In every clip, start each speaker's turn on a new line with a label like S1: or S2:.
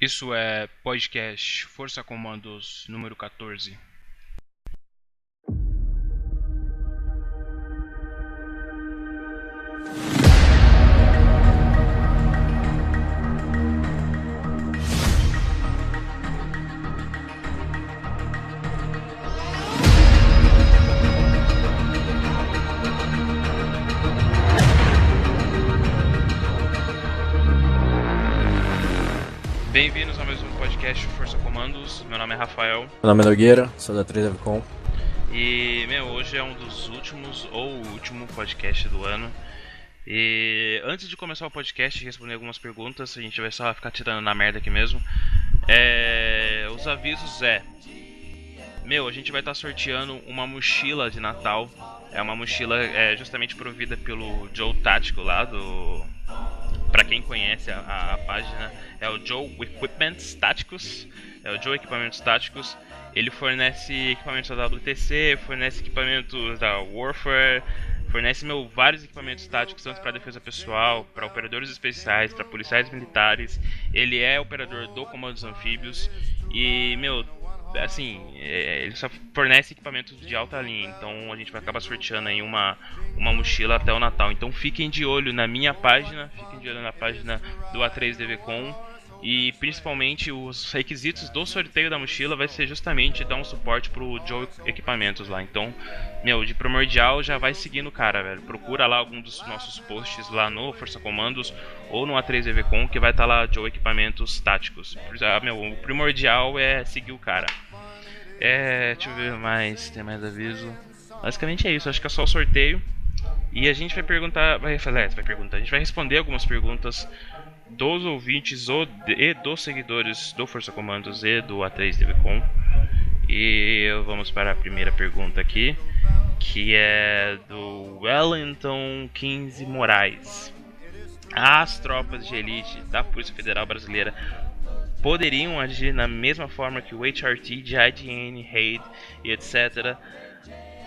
S1: Isso é podcast Força Comandos número 14. Bem-vindos a mais um podcast Força Comandos. Meu nome é Rafael.
S2: Meu nome é Nogueira, sou da 3devcom.
S1: E, hoje é um dos últimos, ou o último podcast do ano. E antes de começar o podcast e responder algumas perguntas, a gente vai só ficar tirando na merda aqui mesmo. Os avisos a gente vai estar sorteando uma mochila de Natal. É uma mochila justamente provida pelo Joe Tático lá do... Pra quem conhece a página, é o Joe Equipments Táticos. É o Joe Equipamentos Táticos. Ele fornece equipamentos da WTC, fornece equipamentos da Warfare, fornece vários equipamentos táticos, tanto para defesa pessoal, para operadores especiais, para policiais militares. Ele é operador do Comandos Anfíbios e, ele só fornece equipamentos de alta linha. Então a gente vai acabar sorteando aí uma mochila até o Natal. Então fiquem de olho na minha página, fiquem de olho na página do A3devcom. E principalmente os requisitos do sorteio da mochila vai ser justamente dar um suporte pro Joe Equipamentos lá. Então, de primordial já vai seguindo o cara, velho. Procura lá algum dos nossos posts lá no Força Comandos ou no A3devcom que vai estar lá Joe Equipamentos Táticos. O primordial é seguir o cara. Deixa eu ver mais, tem mais aviso. Basicamente é isso, acho que é só o sorteio. E a gente vai perguntar, a gente vai responder algumas perguntas dos ouvintes e dos seguidores do Força Comandos e do A3devcom. E vamos para a primeira pergunta aqui, que é do Wellington 15 Moraes. As tropas de elite da Polícia Federal Brasileira poderiam agir na mesma forma que o HRT, JIDN, RAID e etc.,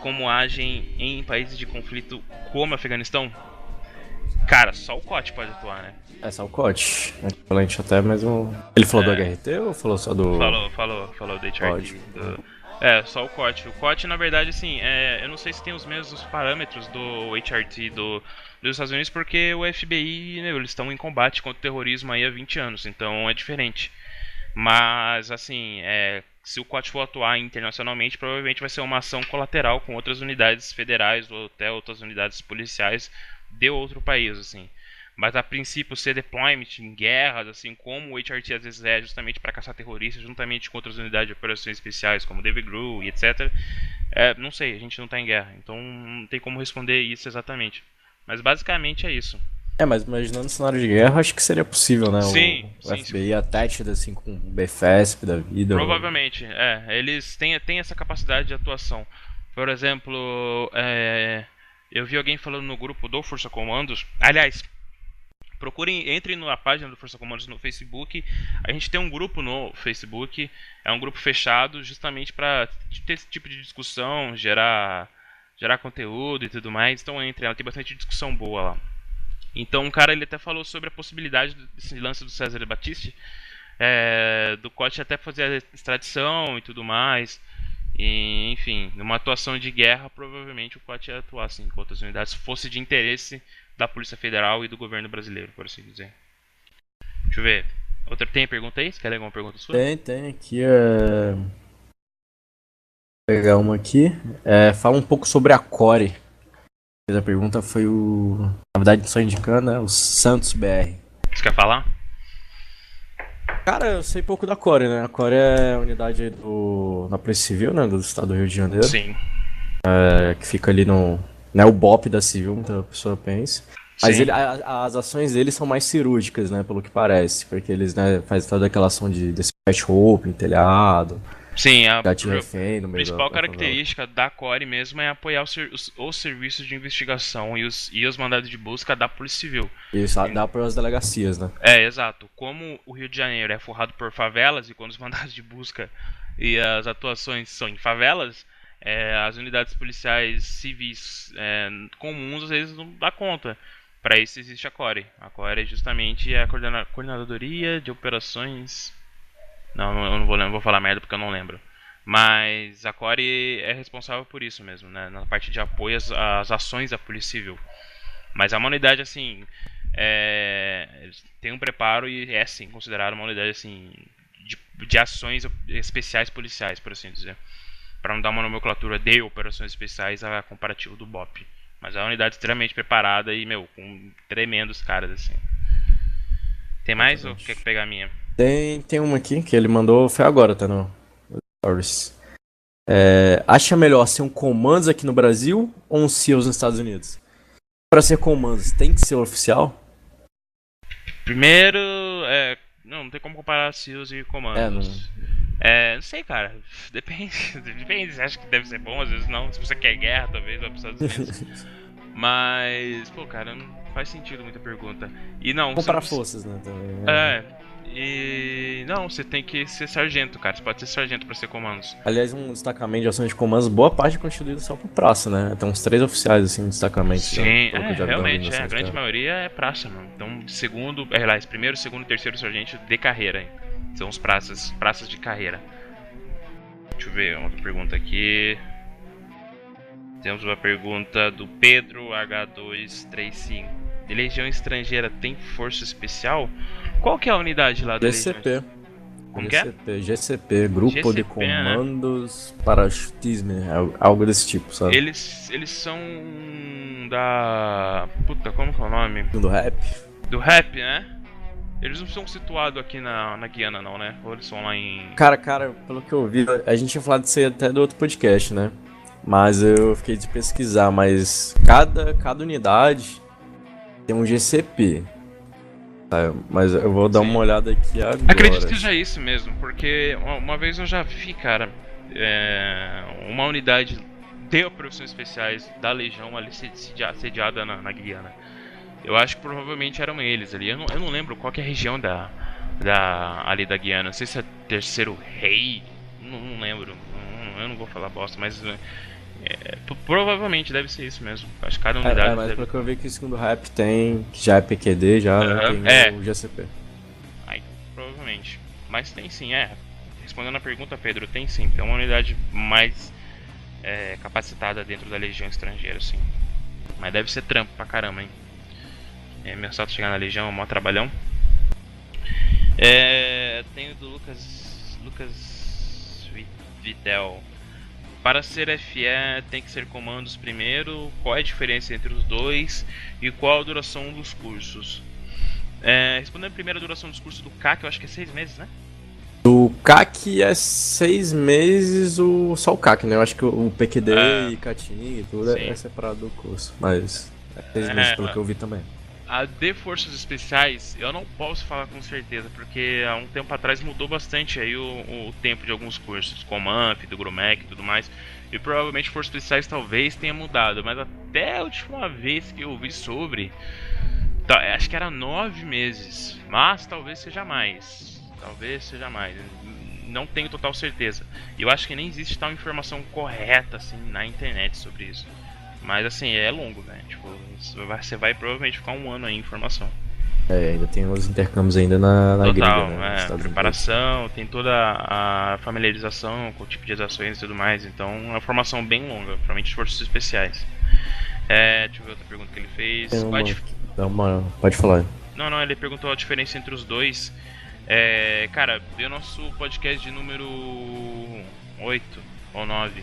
S1: como agem em países de conflito como Afeganistão? Cara, só o COT pode atuar, né?
S2: É só o COT. Equivalente até mesmo. Ele falou do HRT ou falou só do.
S1: Falou do HRT. Só o COT. O COT, na verdade, assim, eu não sei se tem os mesmos parâmetros do HRT dos Estados Unidos, porque o FBI, eles estão em combate contra o terrorismo aí há 20 anos, então é diferente. Mas, assim, se o COT for atuar internacionalmente, provavelmente vai ser uma ação colateral com outras unidades federais ou até outras unidades policiais de outro país, assim. Mas a princípio ser deployment em guerras, assim como o HRT às vezes é justamente para caçar terroristas, juntamente com outras unidades de operações especiais como David Gru e etc. Não sei, a gente não está em guerra, então não tem como responder isso exatamente. Mas basicamente é isso.
S2: Mas imaginando um cenário de guerra, acho que seria possível, né?
S1: Sim,
S2: o FBI attached assim com o BFESP da vida.
S1: Provavelmente, eles têm essa capacidade de atuação. Por exemplo, eu vi alguém falando no grupo do Força Comandos. Aliás, entrem na página do Força Comandos no Facebook. A gente tem um grupo no Facebook, é um grupo fechado, justamente para ter esse tipo de discussão, gerar conteúdo e tudo mais. Então entrem, ela tem bastante discussão boa lá. Então o cara ele até falou sobre a possibilidade desse lance do César Battisti, do COT até fazer a extradição e tudo mais. E, enfim, numa atuação de guerra, provavelmente o COT ia atuar assim, com outras unidades, se fosse de interesse da Polícia Federal e do governo brasileiro, por assim dizer. Deixa eu ver. Tem pergunta aí? Você quer ler alguma pergunta sua?
S2: Tem aqui. Vou pegar uma aqui. Fala um pouco sobre a Core. A pergunta foi na verdade, só indicando, né? O Santos BR.
S1: Você quer falar?
S2: Cara, eu sei pouco da Core, né? A Core é a unidade da Polícia Civil, né? Do estado do Rio de Janeiro.
S1: Sim.
S2: Que fica ali no... Não é o BOP da Civil, muita pessoa pensa. Mas
S1: Sim.
S2: as ações deles são mais cirúrgicas, né? Pelo que parece. Porque eles, né, fazem toda aquela ação de dispatch roupa em telhado.
S1: Sim, a
S2: refém no meio
S1: principal
S2: da
S1: característica da Core mesmo é apoiar os serviços de investigação e os mandados de busca da Polícia Civil.
S2: Isso dá para as delegacias, né?
S1: Exato. Como o Rio de Janeiro é forrado por favelas e quando os mandados de busca e as atuações são em favelas, as unidades policiais civis comuns às vezes não dá conta. Para isso existe a Core. A Core é justamente a coordenadoria de operações Não, eu não vou lembrar, vou falar merda porque eu não lembro. Mas a Core é responsável por isso mesmo, né? Na parte de apoio às ações da Polícia Civil. Mas é uma unidade assim. Tem um preparo e é sim considerada uma unidade assim de ações especiais policiais, por assim dizer. Para não dar uma nomenclatura de operações especiais a comparativo do BOP. Mas é uma unidade extremamente preparada e, meu, com tremendos caras assim. Tem mais ou quer pegar a minha?
S2: Tem uma aqui que ele mandou, foi agora, tá no Stories. Acha melhor ser um Comandos aqui no Brasil ou um SEALs nos Estados Unidos? Para ser Comandos, tem que ser oficial?
S1: Primeiro, não tem como comparar SEALs e comandos. Não sei, cara. Depende. Depende. Você acha que deve ser bom, às vezes não. Se você quer guerra, talvez vai para os Estados Unidos. Mas, pô, cara, não faz sentido muita pergunta. E não.
S2: Comparar forças, né? Também,
S1: E não, você tem que ser sargento, cara. Você pode ser sargento pra ser comandos.
S2: Aliás, um destacamento de ações de comandos, boa parte é constituído só por praça, né? Tem uns 3 oficiais, assim, de destacamento.
S1: Sim, realmente, a grande maioria é praça, mano. Então, primeiro, segundo e terceiro sargento de carreira. São os praças de carreira. Deixa eu ver uma outra pergunta aqui. Temos uma pergunta do Pedro H235. De Legião Estrangeira tem força especial? Qual que é a unidade lá da
S2: GCP.
S1: Legião? Como que é?
S2: GCP, Grupo de Comandos Parachutismo, algo desse tipo, sabe?
S1: Eles são da... Puta, como que é o nome?
S2: Do rap?
S1: Do rap, né? Eles não são situados aqui na Guiana não, né? Ou eles são lá em...
S2: Cara, pelo que eu vi, a gente tinha falado disso aí até do outro podcast, né? Mas eu fiquei de pesquisar, mas cada unidade tem um GCP. Tá, mas eu vou dar uma olhada aqui agora.
S1: Acredito que seja isso mesmo, porque uma vez eu já vi, cara, uma unidade de operações especiais da Legião ali sediada na Guiana. Eu acho que provavelmente eram eles ali. Eu não lembro qual que é a região ali da Guiana. Não sei se é Terceiro Rei. Não lembro. Eu não vou falar bosta, mas provavelmente deve ser isso mesmo. Acho que cada unidade.
S2: Mas pelo que eu vi que o segundo rap tem, que já é PQD, já tem o GCP.
S1: Aí, provavelmente. Mas tem sim, Respondendo a pergunta, Pedro, tem sim. Tem uma unidade mais capacitada dentro da Legião Estrangeira, sim. Mas deve ser trampo pra caramba, hein? Meu salto chegar na Legião é um maior trabalhão. Tem o do Lucas Vitel. Para ser FE tem que ser comandos primeiro. Qual é a diferença entre os dois? E qual a duração dos cursos? Respondendo primeiro a duração dos cursos do CAC, eu acho que é 6 meses, né?
S2: Do CAC é 6 meses, só o CAC, né? Eu acho que o PQD e CATING e tudo é separado do curso. Mas é 6 meses pelo que eu vi também.
S1: A de Forças Especiais, eu não posso falar com certeza, porque há um tempo atrás mudou bastante aí o tempo de alguns cursos, Comanf, do Grumec e tudo mais, e provavelmente Forças Especiais talvez tenha mudado, mas até a última vez que eu vi sobre, acho que era 9 meses, mas talvez seja mais, não tenho total certeza, e eu acho que nem existe tal informação correta assim na internet sobre isso. Mas assim, é longo, né? Tipo, você vai provavelmente ficar um ano aí em formação.
S2: Ainda tem os intercâmbios ainda na
S1: Total,
S2: gringa, né?
S1: Preparação, tem toda a familiarização com o tipo de ações e tudo mais. Então é uma formação bem longa, principalmente forças especiais. Deixa eu ver outra pergunta que ele fez.
S2: Pode falar.
S1: Não, ele perguntou a diferença entre os dois. Cara, vê o nosso podcast de número 8 ou 9.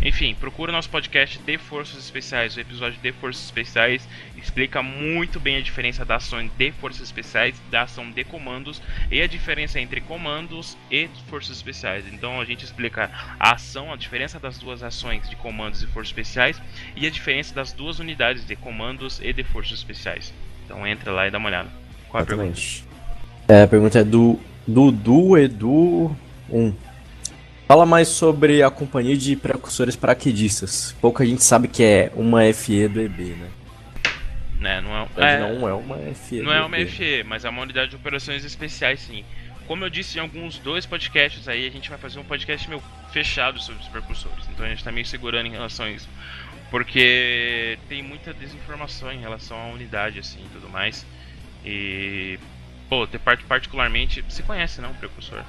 S1: Enfim, procura nosso podcast de Forças Especiais. O episódio de Forças Especiais explica muito bem a diferença da ação de Forças Especiais, da ação de comandos e a diferença entre comandos e Forças Especiais. Então a gente explica a ação, a diferença das duas ações de comandos e Forças Especiais e a diferença das duas unidades de comandos e de Forças Especiais. Então entra lá e dá uma olhada. Qual é a pergunta?
S2: A pergunta é do Dudu Edu 1. Fala mais sobre a companhia de precursores paraquedistas. Pouca gente sabe que é uma FE do EB, né?
S1: Não é
S2: uma FE.
S1: Não é uma FE, mas é uma unidade de operações especiais, sim. Como eu disse em alguns 2 podcasts aí, a gente vai fazer um podcast meio fechado sobre os precursores. Então a gente tá meio segurando em relação a isso. Porque tem muita desinformação em relação à unidade, assim, e tudo mais. E... particularmente... Você conhece, não, o precursor?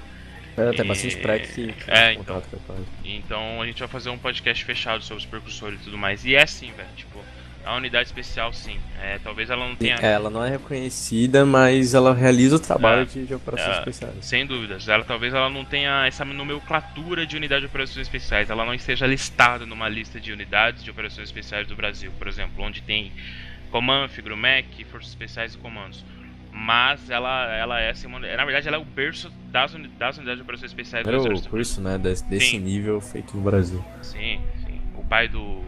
S2: Tem bastante pré que
S1: então.
S2: contrato com a Core.
S1: Então a gente vai fazer um podcast fechado sobre os percussores e tudo mais. E é assim, velho, tipo, a unidade especial sim. Talvez ela não tenha.
S2: Ela não é reconhecida, mas ela realiza o trabalho de operações especiais.
S1: Sem dúvidas. Talvez ela não tenha essa nomenclatura de unidade de operações especiais. Ela não esteja listada numa lista de unidades de operações especiais do Brasil, por exemplo, onde tem Comanf, Grumec, Forças Especiais e Comandos. Mas ela é assim, na verdade ela é o berço das unidades de operações especiais do Exército.
S2: O curso, né, desse nível feito no Brasil.
S1: Sim. O pai do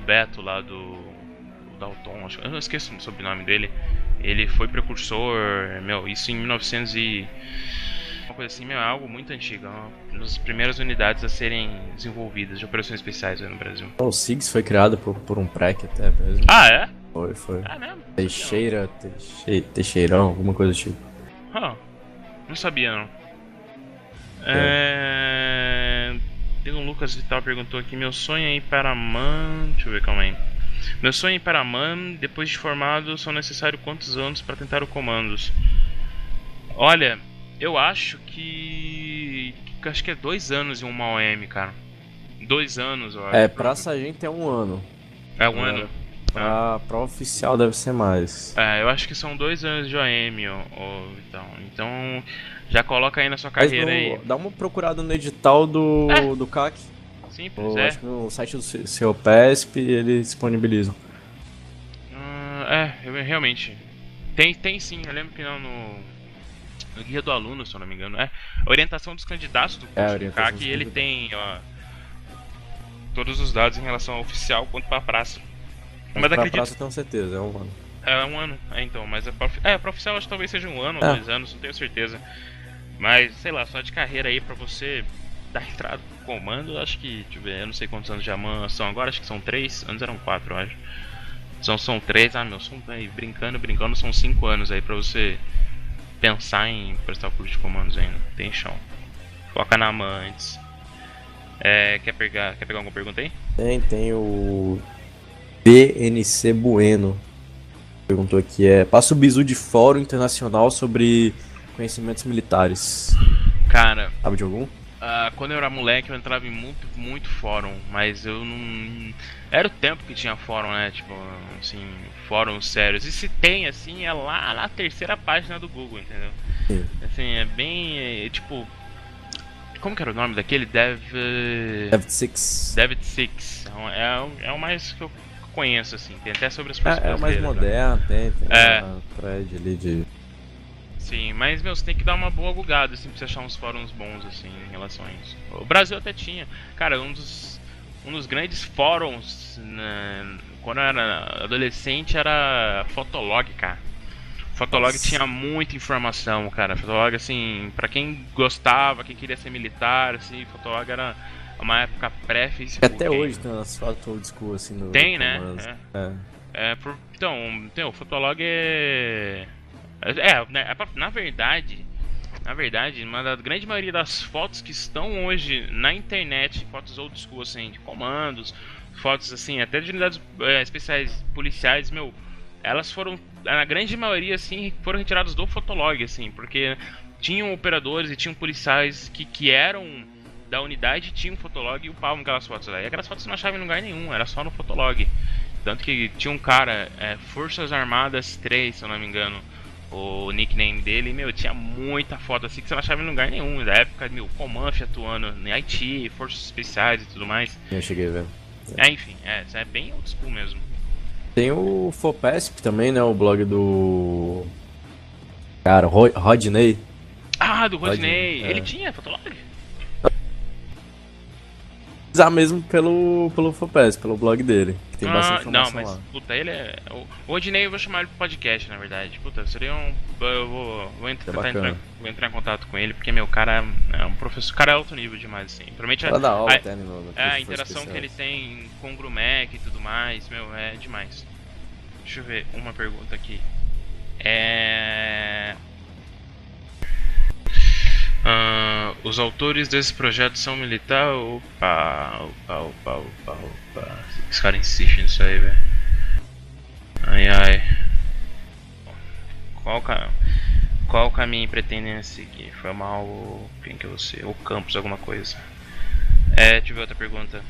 S1: Beto lá do Dalton, acho que eu não esqueço o sobrenome dele. Ele foi precursor, isso em 1900 e uma coisa assim, é algo muito antigo, uma das primeiras unidades a serem desenvolvidas de operações especiais no Brasil.
S2: O SIGS foi criado por um PREC até mesmo.
S1: Ah, é?
S2: Foi.
S1: Ah, mesmo?
S2: Teixeirão, alguma coisa do tipo.
S1: Não sabia não. Tem um Lucas Vital perguntou aqui, meu sonho é ir para Man. Deixa eu ver, calma aí. Meu sonho é ir para Man, depois de formado, são necessários quantos anos para tentar o comandos? Olha, eu acho que é 2 anos em uma OM, cara. 2 anos, eu acho.
S2: Pra sargento é 1 ano.
S1: É 1 ano?
S2: Pra oficial deve ser mais.
S1: Eu acho que são 2 anos de OM, então já coloca aí na sua carreira aí.
S2: Dá uma procurada no edital do CAC.
S1: Simples,
S2: acho que no site do seu PESP eles disponibilizam.
S1: Realmente. Tem sim, eu lembro que no guia do aluno, se eu não me engano. A orientação dos candidatos do curso do CAC, ele tem todos os dados em relação ao oficial quanto para a praça.
S2: Mas acredito... praça eu tenho certeza, é 1 ano.
S1: É 1 ano, então, mas pra oficial acho que talvez seja 1 ano ou 2 anos, não tenho certeza. Mas, sei lá, só de carreira aí pra você dar entrada pro comando, acho que, deixa eu ver, eu não sei quantos anos de AMAN são agora, acho que são 3, antes eram 4, eu acho. São 3, brincando, são 5 anos aí pra você pensar em prestar o curso de comandos ainda, tem chão. Foca na AMAN antes. Quer pegar alguma pergunta aí?
S2: Tem o BNC Bueno. Perguntou aqui, passa o bizu de fórum internacional sobre conhecimentos militares.
S1: Cara,
S2: sabe de algum?
S1: Quando eu era moleque eu entrava em muito fórum, mas eu não... Era o tempo que tinha fórum, né, tipo, assim, fóruns sérios. E se tem, assim, é lá na terceira página do Google, entendeu?
S2: Sim.
S1: Assim, é bem, tipo... Como que era o nome daquele?
S2: DevSix.
S1: DevSix. É o mais que eu conheço, assim, tem até sobre as pessoas.
S2: É o mais moderno, tem uma thread ali de...
S1: Sim, mas, você tem que dar uma boa googada, assim, pra você achar uns fóruns bons, assim, em relação a isso. O Brasil até tinha. Cara, um dos grandes fóruns, quando eu era adolescente, era Fotolog, cara. Fotolog tinha muita informação, cara. Fotolog, assim, pra quem gostava, quem queria ser militar, assim, Fotolog era uma época pré-Facebook.
S2: Até hoje tem umas fotos old school, assim, no...
S1: Tem, né? Então, o Fotolog na verdade, uma da grande maioria das fotos que estão hoje na internet, fotos old school, assim, de comandos, fotos, assim, até de unidades especiais policiais, elas foram, na grande maioria, assim, foram retiradas do Fotolog, assim, porque tinham operadores e tinham policiais que eram da unidade, tinham Fotolog e upavam aquelas fotos lá. E aquelas fotos não achavam em lugar nenhum, era só no Fotolog. Tanto que tinha um cara, Forças Armadas 3, se eu não me engano, o nickname dele, tinha muita foto assim que você não achava em lugar nenhum. Da época, Comanf atuando em Haiti, Forças Especiais e tudo mais.
S2: Eu cheguei a ver.
S1: Enfim, isso é bem old school mesmo.
S2: Tem o Fopesp também, né? O blog do... Cara, Rodney.
S1: Do Rodney. Ele tinha Fotolog?
S2: Mesmo pelo Fopesp, pelo blog dele. Que tem bastante informação
S1: não, mas,
S2: lá.
S1: Puta, ele é... O Rodney eu vou chamar ele pro podcast, na verdade. Puta, seria um... Eu vou entrar em contato com ele, porque, o cara é um professor... O cara é alto nível demais, assim. Provavelmente a interação que ele tem com o Grumec e tudo mais, é demais. Deixa eu ver uma pergunta aqui. Os autores desse projeto são militares? Opa. Esse cara insiste nisso aí, velho. Ai. Qual caminho pretendem seguir? Formal ou quem que é você? Ou campus, alguma coisa? Deixa eu ver outra pergunta.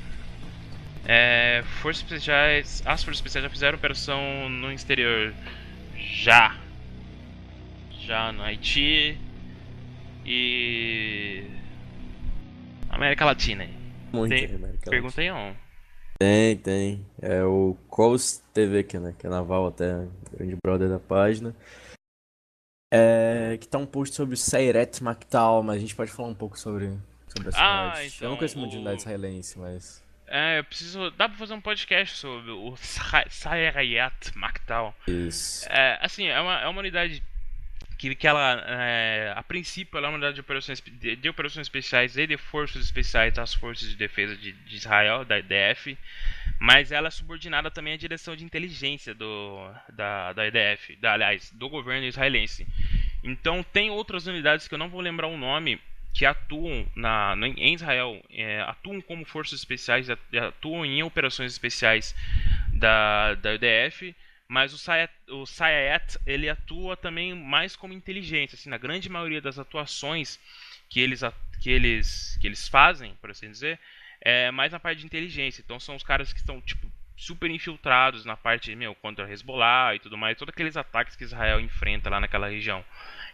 S1: Forças especiais. As forças especiais já fizeram operação no exterior? Já. Já no Haiti e América Latina.
S2: Muito
S1: Tem
S2: América
S1: pergunta
S2: Latina.
S1: aí, não?
S2: Tem. É o Coast TV, que é naval até, grande brother da página. Que tá um post sobre o Sayeret Makhtal, mas a gente pode falar um pouco sobre essa unidade. Eu não
S1: Então,
S2: conheço muito de unidade israelense, mas...
S1: eu preciso. Dá pra fazer um podcast sobre o Sayeret Makhtal.
S2: Isso.
S1: Assim, é uma unidade que ela, a princípio, ela é uma unidade de operações especiais e de forças especiais das Forças de Defesa de Israel, da IDF, mas ela é subordinada também à direção de inteligência da IDF, aliás, do governo israelense. Então, tem outras unidades que eu não vou lembrar o nome, que atuam em Israel, atuam como forças especiais, atuam em operações especiais da IDF, mas o Sayeret ele atua também mais como inteligência, assim, na grande maioria das atuações que eles fazem, por assim dizer, mais na parte de inteligência. Então são os caras que estão tipo super infiltrados na parte, contra a Hezbollah e tudo mais, todos aqueles ataques que Israel enfrenta lá naquela região.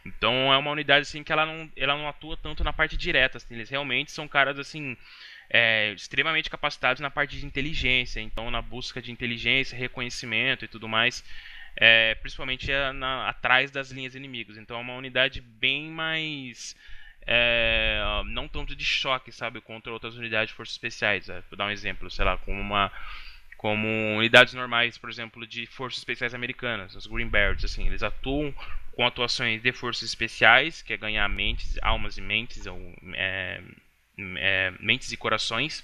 S1: Então é uma unidade assim que ela não atua tanto na parte direta, assim, eles realmente são caras assim extremamente capacitados na parte de inteligência, então na busca de inteligência, reconhecimento e tudo mais, principalmente atrás das linhas inimigas. Então é uma unidade bem mais não tanto de choque, sabe, contra outras unidades de forças especiais. Vou dar um exemplo, sei lá, como unidades normais, por exemplo, de forças especiais americanas, os Greenbergs, assim, eles atuam com atuações de forças especiais, que é ganhar mentes, almas e mentes, ou mentes e corações,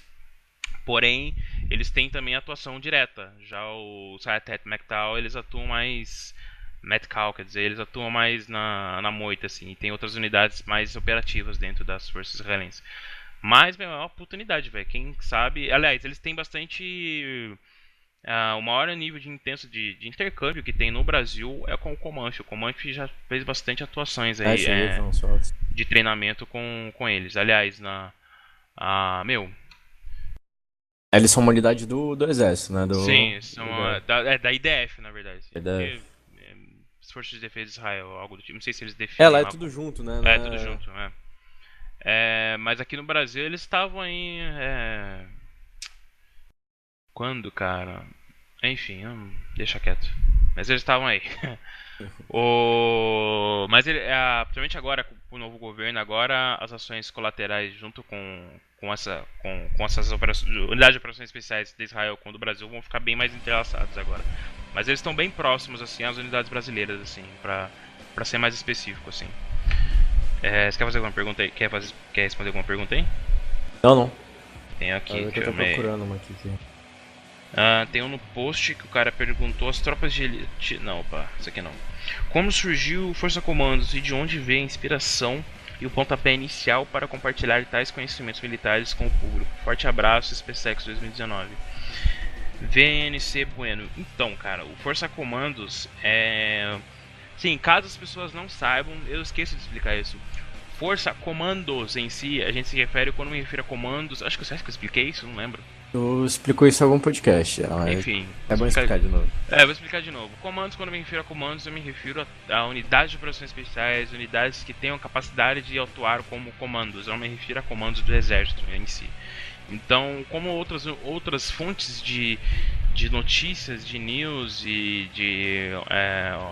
S1: porém eles têm também atuação direta. Já o Sayeret Makhtal, eles atuam mais quer dizer, eles atuam mais na moita, assim, e tem outras unidades mais operativas dentro das forças israelenses. Mas, é uma puta unidade, velho. Quem sabe. Aliás, eles têm bastante. O maior nível de intenso de intercâmbio que tem no Brasil é com o Comanche. O Comanche já fez bastante atuações aí
S2: Cheguei, foi uns fotos.
S1: de treinamento com eles. Aliás,
S2: Eles são uma unidade do exército, né?
S1: sim, são da IDF, na verdade.
S2: IDF.
S1: As Forças de Defesa de Israel, algo do tipo. Não sei se eles definem.
S2: Lá é tudo junto, né?
S1: É, tudo junto, mas aqui no Brasil eles estavam aí. Quando, cara? Enfim, deixa quieto. Mas eles estavam aí. Mas principalmente agora, com o novo governo, agora as ações colaterais junto com essas unidades de operações especiais de Israel com o do Brasil vão ficar bem mais entrelaçadas agora. Mas eles estão bem próximos, assim, às unidades brasileiras, assim, pra ser mais específico, assim. Você quer fazer alguma pergunta aí? Quer responder alguma pergunta aí?
S2: Não.
S1: Tem aqui,
S2: Eu tô procurando uma aqui.
S1: Tem um no post que o cara perguntou as tropas de elite. Não, opa, isso aqui não. Como surgiu Força Comandos e de onde veio a inspiração e o pontapé inicial para compartilhar tais conhecimentos militares com o público? Forte abraço, SpaceX 2019. VNC Bueno. Então, cara, o Força Comandos Sim, caso as pessoas não saibam, eu esqueço de explicar isso. Força Comandos em si, a gente se refere quando me refiro a comandos. Acho que eu expliquei isso, não lembro.
S2: Tu explicou isso em algum podcast.
S1: Enfim.
S2: É bom explicar de novo.
S1: Vou explicar de novo. Comandos, quando eu me refiro a comandos, eu me refiro a unidades de operações especiais, unidades que tenham capacidade de atuar como comandos. Eu não me refiro a comandos do exército em si. Então, como outras fontes de notícias, de news e de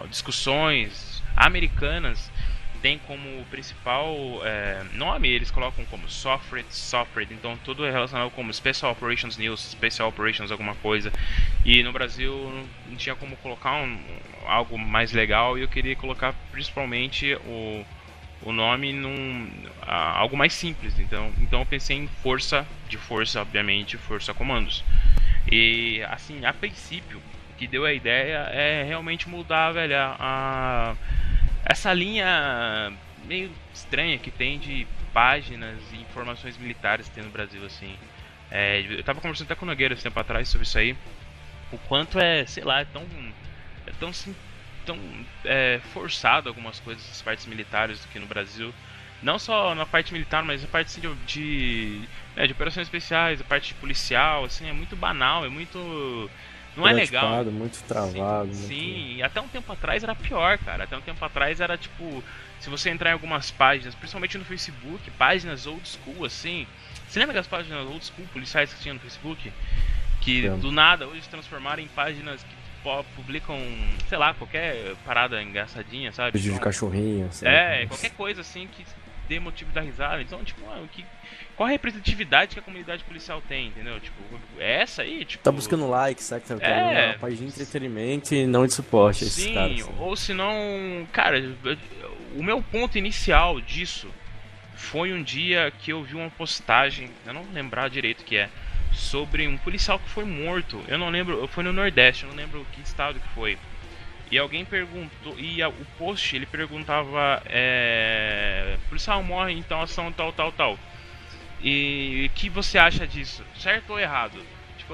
S1: discussões americanas tem como principal nome, eles colocam como software, então tudo é relacionado como Special Operations News, Special Operations alguma coisa, e no Brasil não tinha como colocar algo mais legal, e eu queria colocar principalmente o nome algo mais simples, então eu pensei em força, obviamente, Força Comandos. E assim, a princípio, o que deu a ideia é realmente mudar, velho, essa linha meio estranha que tem de páginas e informações militares que tem no Brasil, assim. Eu tava conversando até com o Nogueira esse tempo atrás sobre isso aí. O quanto sei lá, é tão forçado algumas coisas, as partes militares aqui no Brasil. Não só na parte militar, mas a parte assim, de operações especiais, a parte policial, assim, é muito banal, é muito. Não é legal.
S2: Muito
S1: Sim,
S2: travado,
S1: sim, e até um tempo atrás era pior, cara. Até um tempo atrás era tipo, se você entrar em algumas páginas, principalmente no Facebook, páginas old school, assim. Você lembra das páginas old school policiais que tinha no Facebook? Que
S2: muito.
S1: do nada hoje se transformaram em páginas que publicam, sei lá, qualquer parada engraçadinha, sabe?
S2: Vídeo de
S1: Então,
S2: cachorrinho, assim.
S1: qualquer coisa assim que dê motivo da risada. Então, tipo, qual a representatividade que a comunidade policial tem, entendeu? Tipo, é essa aí, tipo.
S2: Tá buscando likes, sabe? Tá querendo uma
S1: É.
S2: página de entretenimento e não de suporte a esses
S1: Sim,
S2: caras. Assim.
S1: ou se não. Cara, o meu ponto inicial disso foi um dia que eu vi uma postagem, eu não vou lembrar direito o que é, sobre um policial que foi morto. Eu não lembro, foi no Nordeste, eu não lembro que estado que foi. E alguém perguntou, o post ele perguntava: policial morre em tal ação, tal, tal, tal. E o que você acha disso? Certo ou errado? Tipo,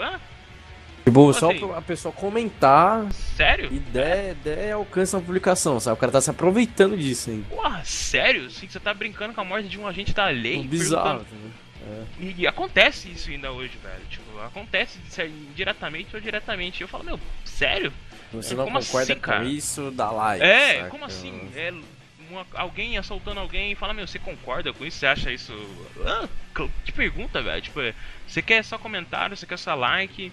S2: Tipo,
S1: como
S2: só
S1: assim?
S2: pra pessoa comentar
S1: Sério?
S2: e der alcance na publicação, sabe? O cara tá se aproveitando disso, hein?
S1: Porra, sério? Assim, que você tá brincando com a morte de um agente da lei?
S2: Bizarro,
S1: Perguntando.
S2: né?
S1: E acontece isso ainda hoje, velho. Tipo, acontece diretamente ou diretamente. Eu falo, meu, sério?
S2: Você não
S1: Como
S2: concorda
S1: assim,
S2: com
S1: cara?
S2: isso, dá like. saca?
S1: Como assim? Alguém assaltando alguém e fala, meu, você concorda com isso? Você acha isso. Que pergunta, velho. Tipo, você quer só comentário, você quer só like.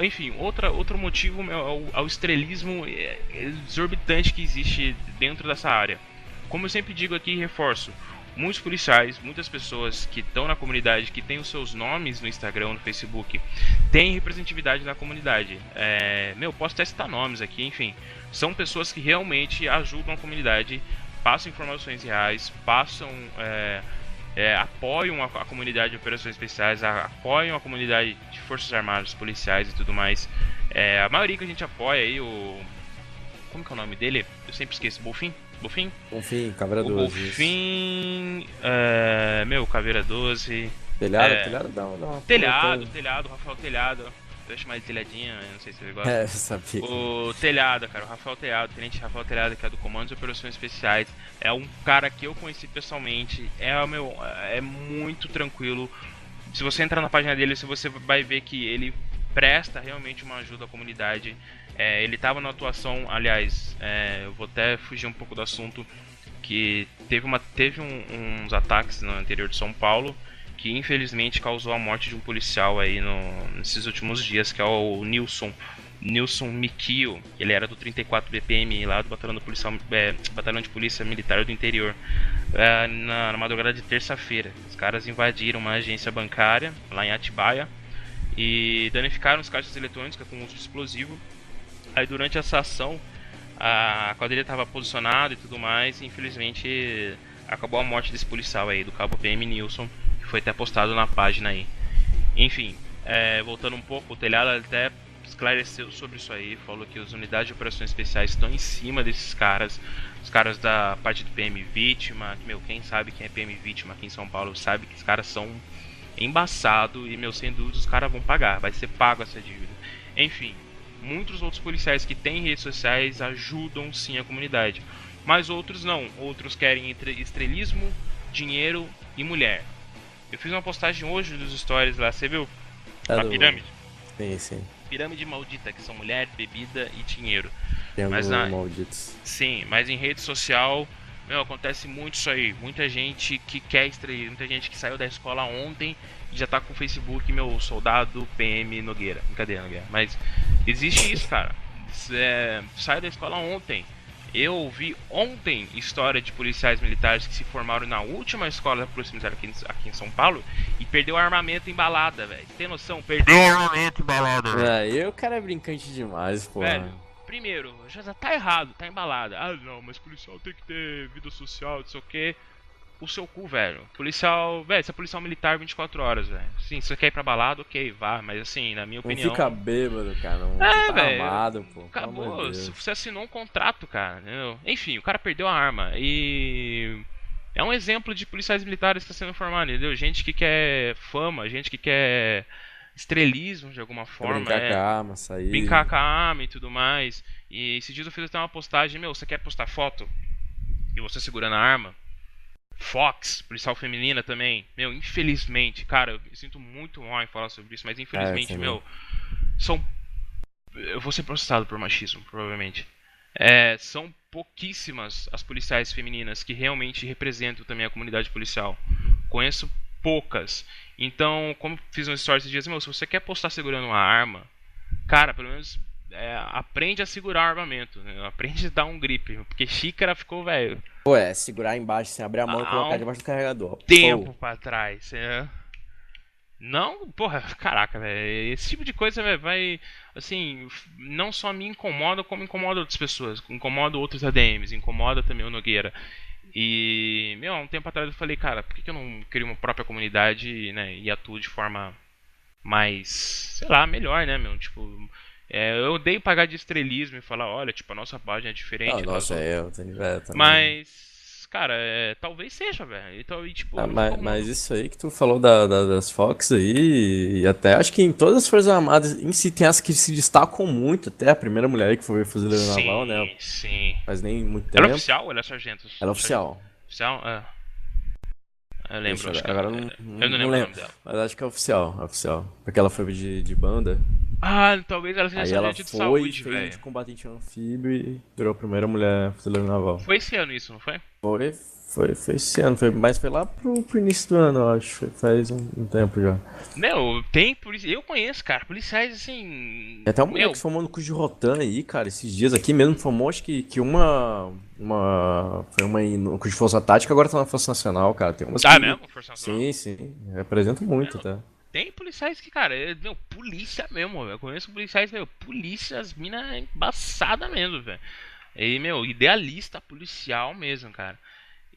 S1: Enfim, outro motivo ao estrelismo exorbitante que existe dentro dessa área. Como eu sempre digo aqui e reforço, muitos policiais, muitas pessoas que estão na comunidade, que têm os seus nomes no Instagram, no Facebook, têm representatividade na comunidade. Posso até citar nomes aqui, enfim. São pessoas que realmente ajudam a comunidade, passam informações reais, apoiam a comunidade de operações especiais, apoiam a comunidade de forças armadas, policiais e tudo mais. A maioria que a gente apoia aí, como que é o nome dele? Eu sempre esqueço, Bonfim?
S2: Enfim, Caveira
S1: O
S2: 12.
S1: Bonfim, Caveira 12.
S2: Telhado dá uma.
S1: Telhado, Rafael Telhado. Eu ia chamar de Telhadinha, não sei se ele gosta.
S2: Sabia.
S1: O Telhado, cara, o Rafael Telhado, tenente Rafael Telhado, que é do Comando de Operações Especiais, é um cara que eu conheci pessoalmente, é muito tranquilo. Se você entrar na página dele, você vai ver que ele presta realmente uma ajuda à comunidade. Ele estava na atuação, aliás, eu vou até fugir um pouco do assunto, que teve uns ataques no interior de São Paulo, que infelizmente causou a morte de um policial aí nesses últimos dias, que é o Nilson Mikio. Ele era do 34 BPM lá do Batalhão de Polícia Militar do Interior, na madrugada de terça-feira. Os caras invadiram uma agência bancária lá em Atibaia e danificaram os caixas eletrônicos com uso de explosivo. Aí durante essa ação a quadrilha estava posicionada e tudo mais, e infelizmente acabou a morte desse policial aí, do cabo PM Nilson, que foi até postado na página aí. Enfim, voltando um pouco, o Telhado até esclareceu sobre isso aí, falou que as unidades de operações especiais estão em cima desses caras, os caras da parte do PM Vítima, que, quem sabe quem é PM Vítima aqui em São Paulo sabe que os caras são embaçados e, sem dúvida, os caras vão pagar, vai ser pago essa dívida. Enfim, muitos outros policiais que têm redes sociais ajudam sim a comunidade, mas outros não, outros querem estrelismo, dinheiro e mulher. Eu fiz uma postagem hoje dos stories lá, você viu? A pirâmide.
S2: Sim.
S1: Pirâmide maldita, que são mulher, bebida e dinheiro.
S2: Triângulo malditos.
S1: Sim, mas em rede social, acontece muito isso aí. Muita gente que quer estrelismo, muita gente que saiu da escola ontem e já tá com o Facebook, soldado PM Nogueira. Brincadeira, Nogueira. Mas existe isso, cara. Saiu da escola ontem. Eu ouvi ontem história de policiais militares que se formaram na última escola da Polícia Militar aqui em São Paulo e perdeu armamento em balada, velho. Tem noção? Perdeu armamento em balada.
S2: Aí o cara é brincante demais, pô.
S1: Velho, primeiro, já tá errado, tá em balada. Ah, não, mas policial tem que ter vida social, não sei o que. O seu cu, velho. Policial, velho, você é policial militar 24 horas, velho. Sim, se você quer ir pra balada, ok, vá. Mas assim, na minha opinião.
S2: Não fica bêbado, cara. Não tá
S1: velho.
S2: armado, pô.
S1: Acabou. Você assinou um contrato, cara. Entendeu? Enfim, o cara perdeu a arma. E. É um exemplo de policiais militares que está sendo formado, entendeu? Gente que quer fama, gente que quer estrelismo de alguma forma.
S2: Brincar com a arma, sair.
S1: Brincar com a arma e tudo mais. E esse dia eu fiz até uma postagem, meu, você quer postar foto e você segurando a arma? Fox, policial feminina também. Meu, infelizmente, cara, eu me sinto muito mal em falar sobre isso, mas infelizmente,
S2: também.
S1: meu, são. Eu vou ser processado por machismo, provavelmente. São pouquíssimas as policiais femininas que realmente representam também a comunidade policial. Conheço poucas. Então, como fiz um story esses dias, meu, se você quer postar segurando uma arma, cara, pelo menos aprende a segurar o armamento, né? Aprende a dar um grip, porque xícara ficou, velho,
S2: Pô, segurar embaixo, sem abrir a mão e
S1: há
S2: colocar
S1: um
S2: debaixo do carregador. Pô.
S1: tempo pra trás. Não, porra, caraca, velho. Esse tipo de coisa, véio, vai, assim, não só me incomoda, como incomoda outras pessoas. Incomoda outros ADMs, incomoda também o Nogueira. E, meu, há um tempo atrás eu falei, cara, por que eu não crio uma própria comunidade, né, e atuo de forma mais, sei lá, melhor, né, meu? Tipo, eu odeio pagar de estrelismo e falar, olha, tipo, a nossa página é
S2: Ah,
S1: diferente das
S2: nossa,
S1: outras.
S2: eu também.
S1: Mas, cara, talvez seja, velho. Então, e, tipo,
S2: Ah,
S1: não tem como.
S2: mas isso aí que tu falou das Fox aí, e até acho que em todas as Forças Armadas em si tem as que se destacam muito, até a primeira mulher que foi fuzileiro naval, né?
S1: Sim, sim.
S2: Faz nem muito
S1: Ela é
S2: tempo.
S1: oficial ou ela é sargento?
S2: Ela é oficial.
S1: Oficial? É. Eu lembro,
S2: Deixa
S1: acho que
S2: agora eu
S1: eu não
S2: não
S1: lembro o
S2: lembro.
S1: nome dela.
S2: Mas acho que é oficial, é oficial. Porque ela foi de banda.
S1: Ah, talvez ela seja
S2: Aí ela
S1: sargento de
S2: foi,
S1: saúde,
S2: fez
S1: velho.
S2: de combatente anfíbio e virou a primeira mulher fuzileiro naval.
S1: Foi esse ano isso, não foi?
S2: Foi esse ano, mas foi lá pro início do ano, eu acho. Faz um tempo já.
S1: Meu, tem policiais. Eu conheço, cara, policiais assim.
S2: Tem até uma mulher que
S1: Meu.
S2: se formou no curso de Rotan aí, cara, esses dias aqui mesmo formou, acho que foi uma no curso de Força Tática, agora tá na Força Nacional, cara. Tem umas
S1: Ah,
S2: que,
S1: mesmo? Força Nacional?
S2: sim, sim, representa muito,
S1: Meu,
S2: tá?
S1: tem policiais que, cara, meu, polícia mesmo, velho. Eu conheço policiais, meu, polícia, as minas embaçada mesmo, velho. E, meu, idealista policial mesmo, cara.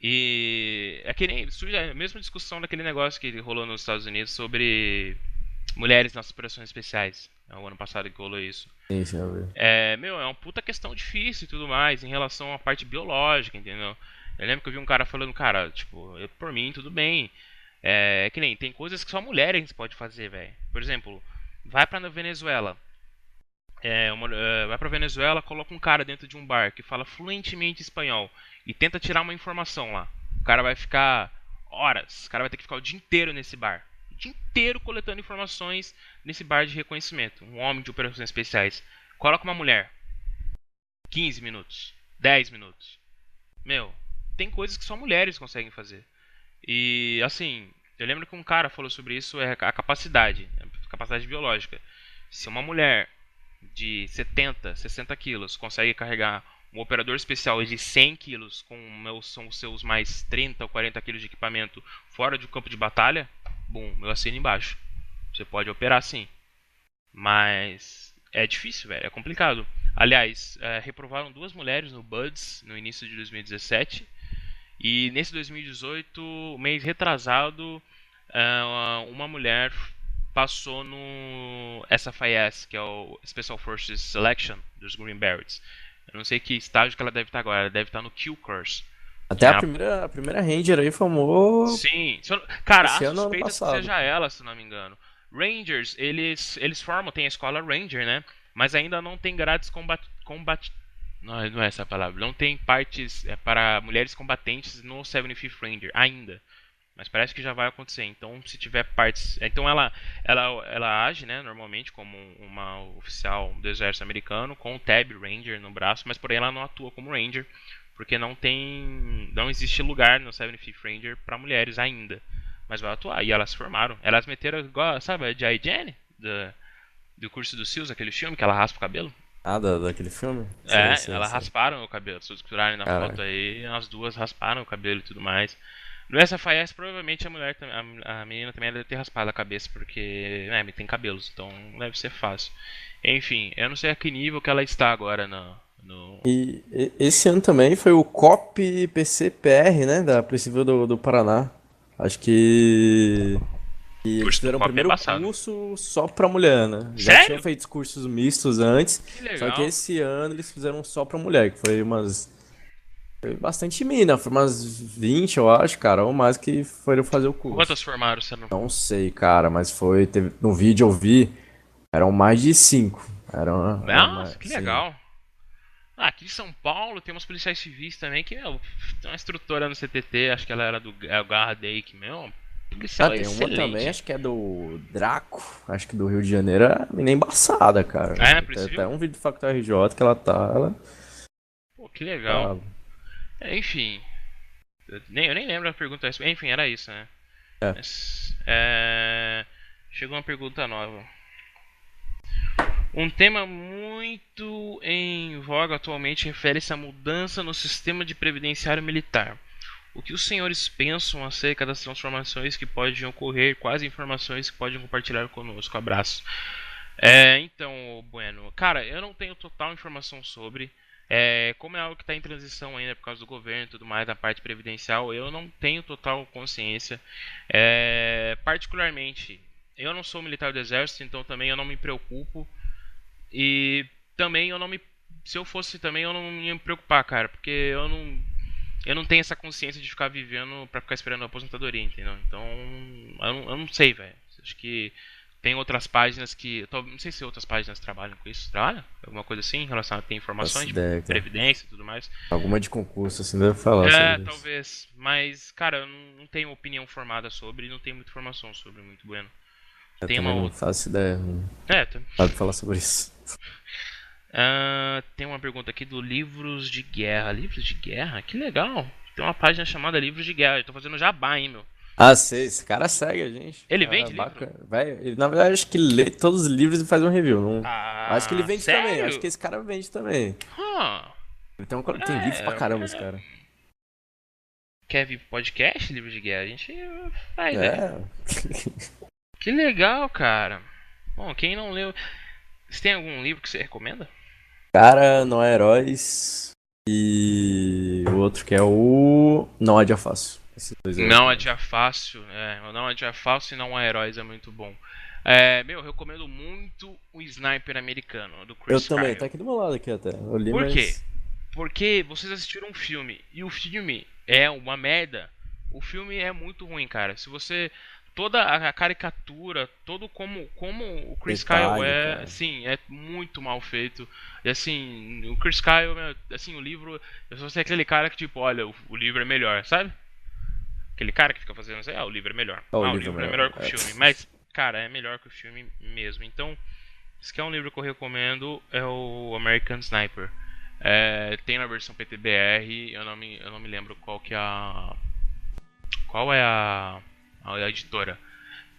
S1: E é que nem surge a mesma discussão daquele negócio que rolou nos Estados Unidos sobre mulheres nas operações especiais. É o ano passado que rolou isso.
S2: Sim, sim, eu vi.
S1: É uma puta questão difícil e tudo mais em relação à parte biológica, entendeu? Eu lembro que eu vi um cara falando, cara, tipo, por mim tudo bem. É que nem, tem coisas que só mulheres podem fazer, velho. Por exemplo, vai pra Venezuela. Vai pra Venezuela, coloca um cara dentro de um bar que fala fluentemente espanhol e tenta tirar uma informação lá. O cara vai ficar horas, o cara vai ter que ficar o dia inteiro nesse bar. O dia inteiro coletando informações nesse bar de reconhecimento. Um homem de operações especiais. Coloca uma mulher. 15 minutos. 10 minutos. Meu, tem coisas que só mulheres conseguem fazer. E assim, eu lembro que um cara falou sobre isso, a capacidade biológica. Se uma mulher de 70, 60 quilos consegue carregar um operador especial de 100 quilos são os seus mais 30 ou 40 quilos de equipamento fora do campo de batalha, bom, eu assino embaixo. Você pode operar sim, mas é difícil, velho, é complicado. Aliás, reprovaram duas mulheres no BUD/S no início de 2017 e nesse 2018, mês retrasado, uma mulher passou no SFIS, que é o Special Forces Selection dos Green Berets. Eu não sei que estágio que ela deve estar agora, ela deve estar no Q Course.
S2: Até
S1: Que é
S2: a primeira Ranger aí formou
S1: Sim, cara, há
S2: esse ano
S1: suspeitas que
S2: passado.
S1: seja ela, se não me engano. Rangers, eles formam, tem a escola Ranger, né? Mas ainda não tem grades não é essa a palavra. Não tem partes para mulheres combatentes no 75th Ranger ainda. Mas parece que já vai acontecer. Então, se tiver partes. Então, ela age, né, normalmente como uma oficial do exército americano, com o Tab Ranger no braço, mas porém ela não atua como Ranger, porque não existe lugar no 75th Ranger para mulheres ainda. Mas vai atuar. E elas se formaram. Elas meteram igual, sabe, a Jai Jenny, do curso do SEALs, aquele filme que ela raspa o cabelo.
S2: Ah, daquele filme? Sei, sei,
S1: Elas
S2: sei.
S1: rasparam o cabelo. Se vocês procurarem na
S2: Caraca.
S1: foto aí, as duas rasparam o cabelo e tudo mais. No SFIS, provavelmente a menina também deve ter raspado a cabeça, porque tem cabelos, então deve ser fácil. Enfim, eu não sei a que nível que ela está agora no.
S2: Esse ano também foi o COP PCPR, né, da Polícia Civil do Paraná. Acho que eles
S1: Curso do
S2: fizeram o
S1: COP é
S2: primeiro
S1: embaçado.
S2: curso só pra mulher, né? Já tinham
S1: Sério?
S2: feito cursos mistos antes,
S1: Que
S2: só que
S1: legal.
S2: esse ano eles fizeram só pra mulher, que foi bastante mina, foi umas 20, eu acho, cara, ou mais que foram fazer o curso.
S1: Quantas formaram, você não?
S2: Não sei, cara, mas no vídeo eu vi, eram mais de 5. Eram
S1: Nossa,
S2: mais,
S1: que
S2: sim.
S1: legal. Ah, aqui em São Paulo tem umas policiais civis também que, meu, tem uma instrutora no CTT, acho que ela era do Garra Day, que, meu, policial
S2: Tem uma também,
S1: excelente.
S2: acho que é do Draco, acho que do Rio de Janeiro, é menina embaçada, cara.
S1: Ah, é,
S2: Tem
S1: Polícia
S2: até
S1: Civil?
S2: um vídeo do Factor RJ que ela
S1: Pô, que legal.
S2: tá.
S1: Enfim, eu nem lembro a pergunta, enfim, era isso, né?
S2: É.
S1: Mas, chegou uma pergunta nova. Um tema muito em voga atualmente refere-se à mudança no sistema de previdenciário militar. O que os senhores pensam acerca das transformações que podem ocorrer? Quais informações que podem compartilhar conosco? Abraço. Então, Bueno, cara, eu não tenho total informação sobre. Como é algo que está em transição ainda por causa do governo e tudo mais, a parte previdencial, eu não tenho total consciência. Particularmente, eu não sou militar do exército, então também eu não me preocupo. E também eu não me. Se eu fosse também, eu não ia me preocupar, cara, porque eu não tenho essa consciência de ficar vivendo pra ficar esperando a aposentadoria, entendeu? Então, eu não sei, velho. Acho que tem outras páginas que. Não sei se outras páginas trabalham com isso. Trabalham? Alguma coisa assim, em relação a ter informações
S2: Essa
S1: de
S2: ideia, cara.
S1: previdência e tudo mais.
S2: Alguma de concurso, assim, deve falar sobre isso.
S1: Talvez. Mas, cara, eu não tenho opinião formada sobre e não tenho muita informação sobre, muito bueno.
S2: Eu
S1: Tem uma
S2: também não
S1: outra.
S2: faço ideia, não
S1: É,
S2: sabe falar sobre isso.
S1: tem uma pergunta aqui do Livros de Guerra. Livros de Guerra? Que legal. Tem uma página chamada Livros de Guerra. Eu tô fazendo jabá, hein, meu.
S2: Ah, sei, esse cara segue a gente.
S1: Ele
S2: Cara,
S1: vende livro?
S2: bacana. Ele, na verdade, acho que lê todos os livros e faz um review. Não. Acho que ele
S1: Ah,
S2: vende também. Acho
S1: sério?
S2: que esse cara vende também.
S1: Hum,
S2: Ele tem vídeo pra caramba, esse cara.
S1: quer vir pro podcast, Livros de Guerra? A gente faz, né?
S2: É.
S1: Que legal, cara. Bom, quem não leu... Você tem algum livro que você recomenda?
S2: Cara, não é heróis. E o outro que é o Não Há Dia Fácil. Esses dois eu
S1: Não é
S2: recomendo.
S1: dia fácil. Não é dia fácil e não é heróis, é muito bom. Eu recomendo muito o Sniper americano, do
S2: Eu
S1: Chris
S2: também,
S1: Kyle.
S2: tá aqui do meu lado aqui até. Eu li,
S1: Por quê?
S2: mas.
S1: Porque vocês assistiram um filme e o filme é uma merda. O filme é muito ruim, cara. Se você toda a caricatura, todo como o Chris Kyle
S2: Detalhe,
S1: é,
S2: cara.
S1: assim, é muito mal feito. E assim, o Chris Kyle, assim, o livro, eu só sei aquele cara que tipo, olha, o livro é melhor, sabe? Aquele cara que fica fazendo assim, o livro é melhor.
S2: Ó, o
S1: O
S2: livro
S1: livro é
S2: melhor.
S1: melhor que o filme, mas cara, é melhor que o filme mesmo. Então, se quer um livro que eu recomendo é o American Sniper. Tem na versão PTBR, eu não me lembro qual é a editora.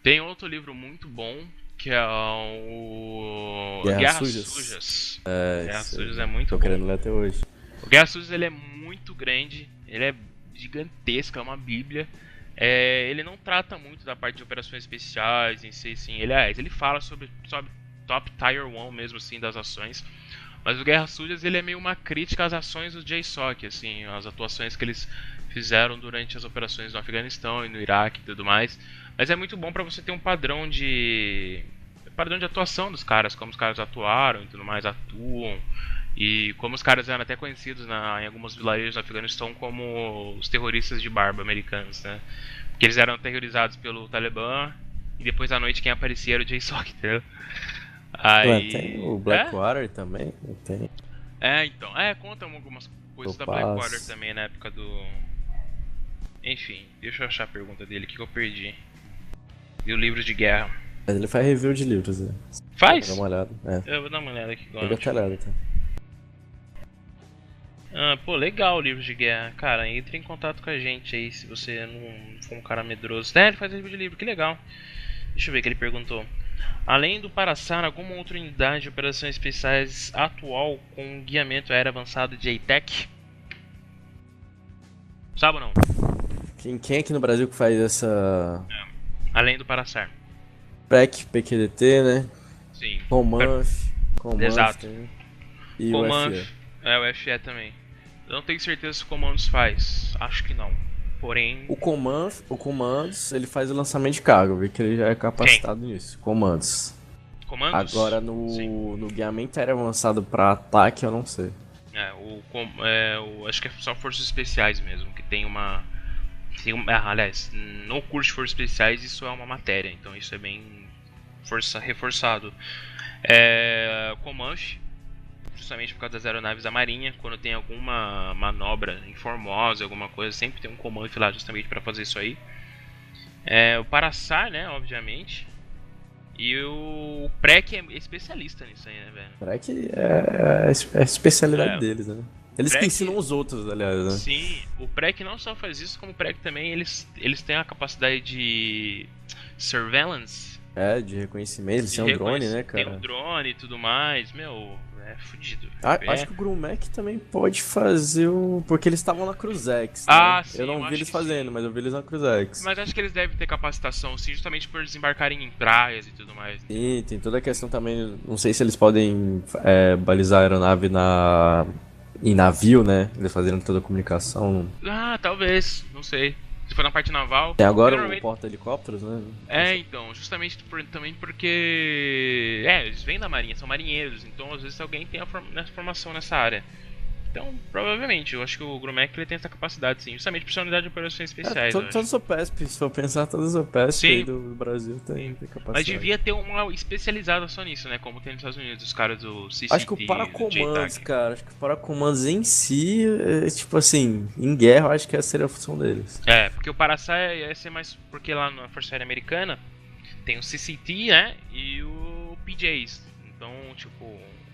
S1: Tem outro livro muito bom que é o
S2: Guerras
S1: Guerras
S2: Sujas.
S1: Sujas.
S2: É,
S1: Guerras
S2: isso
S1: Sujas
S2: aí.
S1: é muito
S2: Tô
S1: bom.
S2: querendo ler até hoje.
S1: O Guerras Sujas ele é muito grande, ele é gigantesco, é uma bíblia. Ele não trata muito da parte de operações especiais em si, sim. Ele fala sobre top tier 1 mesmo assim das ações. Mas o Guerras Sujas ele é meio uma crítica às ações do JSOC, assim, as atuações que eles fizeram durante as operações no Afeganistão e no Iraque e tudo mais. Mas é muito bom pra você ter um padrão de atuação dos caras, como os caras atuaram e tudo mais, atuam. E como os caras eram até conhecidos em alguns vilarejos do Afeganistão como os terroristas de barba americanos, né? Porque eles eram terrorizados pelo Talibã e depois à noite quem aparecia era o JSOC, entendeu?
S2: Ué, tem o
S1: Aí.
S2: Blackwater também. Tem.
S1: Então. Conta algumas coisas da
S2: Topaz.
S1: Blackwater também na época do. Enfim, deixa eu achar a pergunta dele que eu perdi. E o livro de guerra.
S2: Mas ele faz review de livros, né?
S1: Faz?
S2: Dá uma olhada.
S1: Eu vou dar uma olhada aqui agora.
S2: Pega até olhada, tá?
S1: Pô, legal o livro de guerra. Cara, entre em contato com a gente aí se você não for um cara medroso. Ele faz review de livro, que legal. Deixa eu ver o que ele perguntou. Além do Paraçar, alguma outra unidade de operações especiais atual com guiamento aéreo avançado de ATEC? Sabe ou não?
S2: Quem aqui no Brasil que faz essa.
S1: Além do Paraçar.
S2: PQDT, né?
S1: Sim.
S2: Comanf.
S1: Exato.
S2: Tem. E o
S1: Command.
S2: FE.
S1: O FE também. Eu não tenho certeza se o Commandos faz. Acho que não. Porém.
S2: O Comandos, ele faz o lançamento de carga. Eu vi que ele já é capacitado nisso. Comandos.
S1: Comandos?
S2: Agora no guiamento aéreo avançado pra ataque, eu não sei.
S1: Acho que é só forças especiais mesmo, que tem uma. Aliás, no curso de forças especiais isso é uma matéria, então isso é bem reforçado. Comanche, justamente por causa das aeronaves da Marinha. Quando tem alguma manobra em Formosa, alguma coisa, sempre tem um comando lá justamente para fazer isso aí. O Paraçar, né, obviamente. E o Prec é especialista nisso aí, né, velho?
S2: Prec é a especialidade
S1: É,
S2: deles, né? Eles que
S1: Prec,
S2: ensinam os outros, aliás, né?
S1: sim, o Prec não só faz isso, como o Prec também, eles têm a capacidade de surveillance.
S2: De reconhecimento, eles têm um drone, né, cara?
S1: Tem um drone e tudo mais, meu, é fudido.
S2: Acho que o Grumec também pode fazer o... Porque eles estavam na Cruzex, né?
S1: Sim,
S2: eu não vi eles fazendo,
S1: sim.
S2: mas eu vi eles na Cruzex.
S1: Mas acho que eles devem ter capacitação, sim, justamente por desembarcarem em praias e tudo mais.
S2: E tem toda a questão também, não sei se eles podem balizar a aeronave em navio, né? Eles fazendo toda a comunicação.
S1: Talvez, não sei. Se for na parte naval.
S2: Tem agora
S1: normalmente...
S2: o porta-helicópteros, né?
S1: Então, justamente também porque. Eles vêm da marinha, são marinheiros, então às vezes alguém tem a formação nessa área. Então, provavelmente, eu acho que o Grumec ele tem essa capacidade, sim, justamente por ser uma unidade de operações especiais.
S2: Todos os OPESP, se for pensar, todos os OPESP aí do Brasil tem capacidade.
S1: Mas devia ter uma especializada só nisso, né? Como tem nos Estados Unidos, os caras do CCT.
S2: Acho que o Paracomandos, cara, acho que o Paracomandos em si, tipo assim, em guerra, eu acho que essa seria a função deles.
S1: Porque o Paraçá ia ser mais. Porque lá na Força Aérea Americana tem o CCT, né? E o PJs. Então, tipo,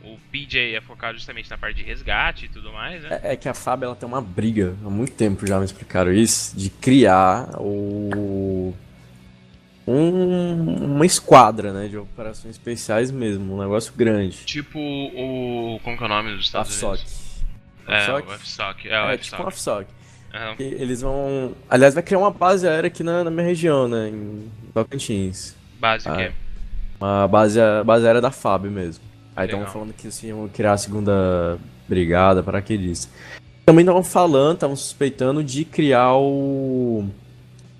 S1: o PJ é focado justamente na parte de resgate e tudo mais, né?
S2: É que a FAB ela tem uma briga, há muito tempo já me explicaram isso, de criar uma esquadra, né, de operações especiais mesmo, um negócio grande.
S1: Tipo como que é o nome dos Estados Unidos? O FSOC.
S2: Tipo um FSOC.
S1: Uhum.
S2: Eles vão... Aliás, vai criar uma base aérea aqui na minha região, né, em Tocantins.
S1: Base o quê?
S2: Uma base aérea da FAB mesmo. Aí
S1: Legal.
S2: estavam falando que assim, iam criar a segunda brigada paraquedista. Também estavam suspeitando de criar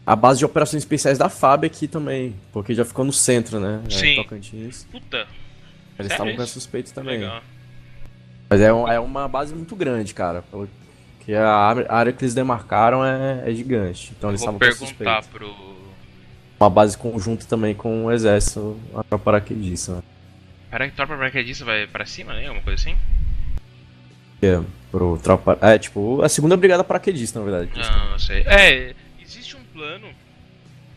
S2: a base de operações especiais da FAB aqui também, porque já ficou no centro, né?
S1: Sim.
S2: Tocantins.
S1: Puta.
S2: Eles estavam com essa suspeita também.
S1: Legal.
S2: Mas é uma base muito grande, cara. Porque a área que eles demarcaram é gigante. Então eles estavam com essa suspeita.
S1: Vou perguntar
S2: Uma base conjunta também com o exército, a tropa paraquedista, né?
S1: A tropa paraquedista vai pra cima, né? Alguma coisa assim?
S2: Pro tropa... tipo, a segunda brigada paraquedista, na verdade.
S1: Não sei.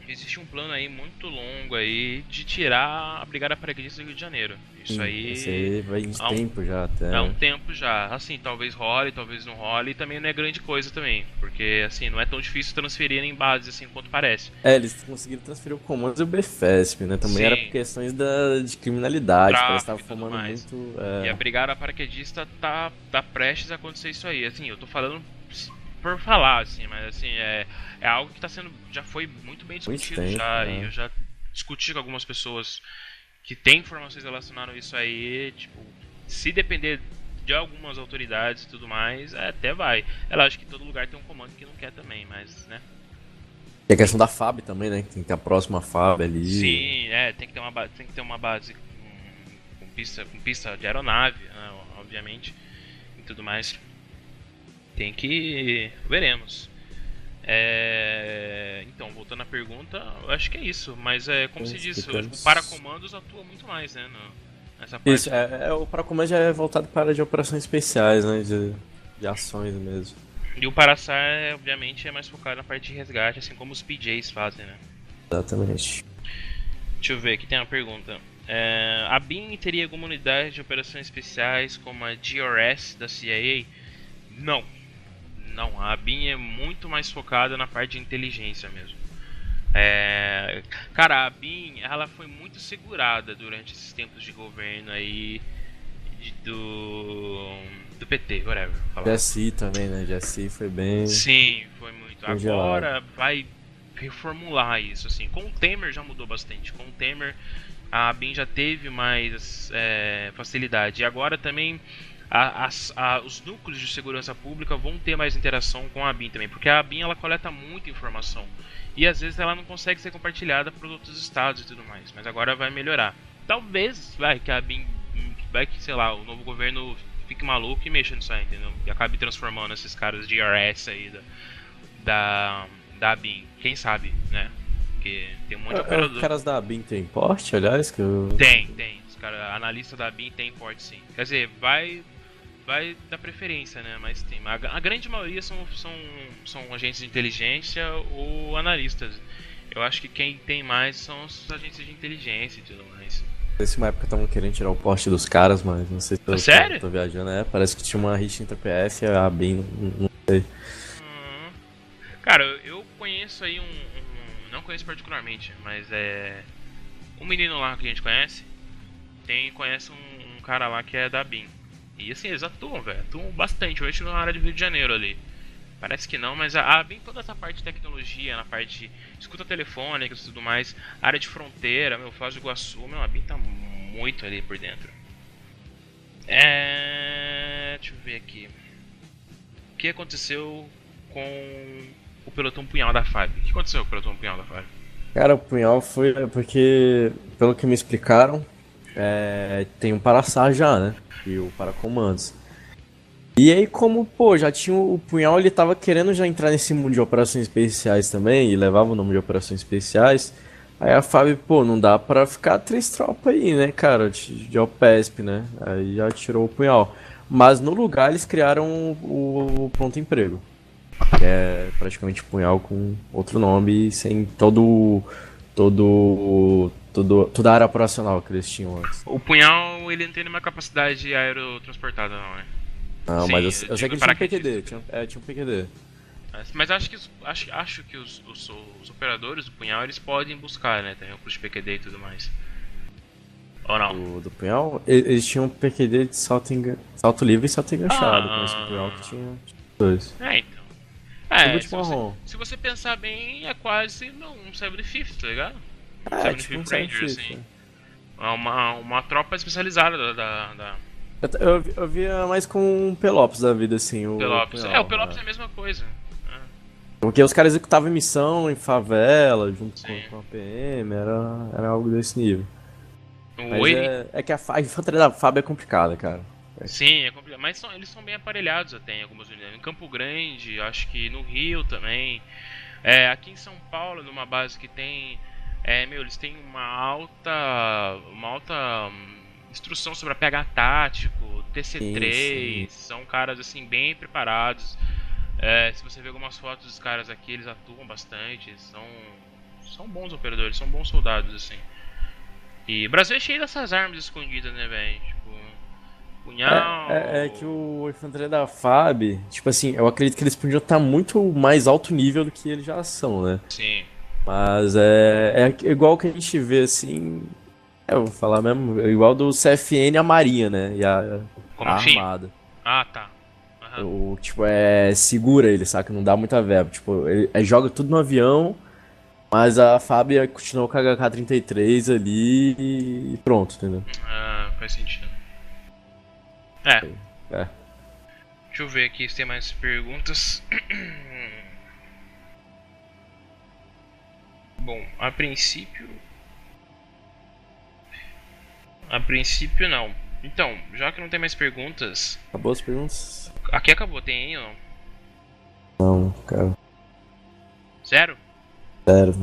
S1: Existe um plano aí muito longo aí de tirar a brigada paraquedista do Rio de Janeiro. Isso aí
S2: vai de tempo já até.
S1: Há um tempo já. Assim, talvez role, talvez não role, e também não é grande coisa também. Porque, assim, não é tão difícil transferir em bases assim quanto parece.
S2: Eles conseguiram transferir o comando e o BFESP, né? Também era por questões de criminalidade, parece que estava formando muito.
S1: E a brigada paraquedista tá prestes a acontecer isso aí. Assim, eu tô falando por falar, assim, mas assim, é algo que já foi muito bem discutido e eu já discuti com algumas pessoas que têm informações relacionadas a isso aí, tipo, se depender de algumas autoridades e tudo mais, até vai. É lógico que todo lugar tem um comando que não quer também, mas, né.
S2: E a questão da FAB também, né, que tem que ter a próxima FAB ali.
S1: Sim, tem que ter uma base com pista de aeronave, né, obviamente, e tudo mais. Veremos. Então, voltando à pergunta, eu acho que é isso. Mas como se diz, o paracomandos atua muito mais, né? Nessa parte.
S2: Isso, o paracomandos já é voltado para a área de operações especiais, né? De ações mesmo.
S1: E o Paraçar, obviamente, é mais focado na parte de resgate, assim como os PJs fazem, né?
S2: Exatamente.
S1: Deixa eu ver, aqui tem uma pergunta. A BIM teria alguma unidade de operações especiais como a GRS da CIA? Não, a BIM é muito mais focada na parte de inteligência mesmo. Cara, a BIM ela foi muito segurada durante esses tempos de governo aí do PT, whatever.
S2: GSI também, né? GSI foi bem...
S1: Sim, foi muito.
S2: Congelado.
S1: Agora vai reformular isso, assim. Com o Temer já mudou bastante. Com o Temer a BIM já teve mais facilidade. E agora também os núcleos de segurança pública vão ter mais interação com a BIM também, porque a BIM ela coleta muita informação e às vezes ela não consegue ser compartilhada para os outros estados e tudo mais, mas agora vai melhorar. Talvez que a BIM, sei lá, o novo governo fique maluco e mexa nisso aí, entendeu? E acabe transformando esses caras de IRS aí da BIM, quem sabe, né? Porque tem um monte de operador.
S2: Os caras da BIM tem porte, aliás, que eu...
S1: Tem. Os caras, analista da BIM tem porte sim. Quer dizer, vai da preferência, né? Mas tem. A grande maioria são agentes de inteligência ou analistas. Eu acho que quem tem mais são os agentes de inteligência e tudo mais.
S2: Nessa uma época estavam querendo tirar o poste dos caras, mas não sei se
S1: Sério?
S2: tô viajando. Parece que tinha uma rixa entre a PF e a ABIN, não sei.
S1: Hum. Cara, eu conheço aí não conheço particularmente, mas um menino lá que a gente conhece, conhece um cara lá que é da BIM. E assim, eles atuam, velho. Atuam bastante, hoje na área do Rio de Janeiro ali. Parece que não, mas a BIM, toda essa parte de tecnologia, na parte de escuta telefônica e tudo mais, área de fronteira, Foz do Iguaçu, a BIM tá muito ali por dentro. Deixa eu ver aqui. O que aconteceu com o pelotão punhal da FAB? O que aconteceu com o pelotão punhal da FAB?
S2: Cara, o punhal foi porque, pelo que me explicaram, tem um paraçar já, né? E o paracomandos. E aí, como, pô, já tinha o punhal, ele tava querendo já entrar nesse mundo de operações especiais também, e levava o nome de operações especiais. Aí a FAB, pô, não dá pra ficar 3 tropas aí, né, cara, de OPESP, né? Aí já tirou o punhal. Mas no lugar eles criaram o pronto emprego. Que é praticamente punhal com outro nome, sem toda a área operacional que eles tinham antes.
S1: O punhal, ele não tem nenhuma capacidade aerotransportada, não, né?
S2: Não,
S1: Sim,
S2: mas eu sei que eles tinham um PQD,
S1: paraquedista.
S2: tinha um PQD.
S1: Mas acho que os operadores do punhal, eles podem buscar, né? Tem recurso de PQD e tudo mais. Ou não?
S2: Do punhal, eles tinham um PQD de salto livre e salto enganchado, com esse punhal que tinha dois.
S1: Então. Se você pensar bem, é quase um 75th, tá ligado?
S2: Tipo um
S1: 75th Ranger, assim. É uma tropa especializada da
S2: Eu via mais com um Pelops da vida, assim, o
S1: Pelops.
S2: punhal,
S1: O Pelops é a mesma coisa.
S2: Porque os caras executavam missão em favela, junto
S1: Sim.
S2: com a PM, era algo desse nível. Mas
S1: Oi?
S2: é que a infantaria da FAB é complicada, cara.
S1: Sim, é complicado. Mas eles são bem aparelhados até em algumas unidades. Em Campo Grande, acho que no Rio também. Aqui em São Paulo, numa base que tem. Eles têm uma alta instrução sobre a PH tático, TC3.
S2: Sim.
S1: São caras assim bem preparados. Se você ver algumas fotos dos caras aqui, eles atuam bastante. São bons operadores, são bons soldados assim. E o Brasil é cheio dessas armas escondidas, né, velho? Tipo, punhal.
S2: É que o infantaria da FAB, tipo assim, eu acredito que eles podiam estar muito mais alto nível do que eles já são, né?
S1: Sim.
S2: Mas é igual que a gente vê assim. Eu vou falar mesmo, é igual do CFN a Marinha, né? E a
S1: Como assim?
S2: Armada.
S1: Ah, tá. Uhum.
S2: Tipo, segura ele, saca? Não dá muita verba. Tipo, ele joga tudo no avião, mas a FAB continuou com a HK-33 ali e pronto, entendeu?
S1: Faz sentido. É.
S2: É.
S1: Deixa eu ver aqui se tem mais perguntas. Bom, a princípio. Não. Então, já que não tem mais perguntas.
S2: Acabou as perguntas?
S1: Aqui acabou, tem aí ou não?
S2: Não, cara.
S1: Zero?